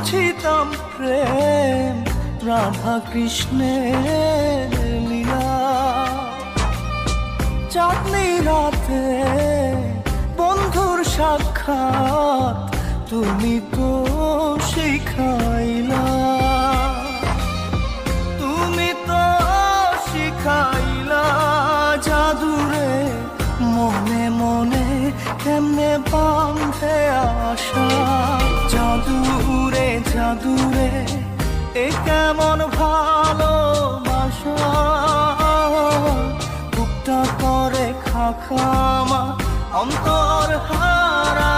বুঝিতাম প্রেম রাধা কৃষ্ণের লীলা। চাঁদনি রাতে বন্ধুর সাক্ষাৎ তুমি তো শিখাইলা, তুমি তো শিখাইলা জাদুরে মনে মনে কেমনে বাঁধে আশা। জাদুরে জাদুরে এ কেমন ভালোবাসা, বুকটা করে খাখামা অন্তর হারা।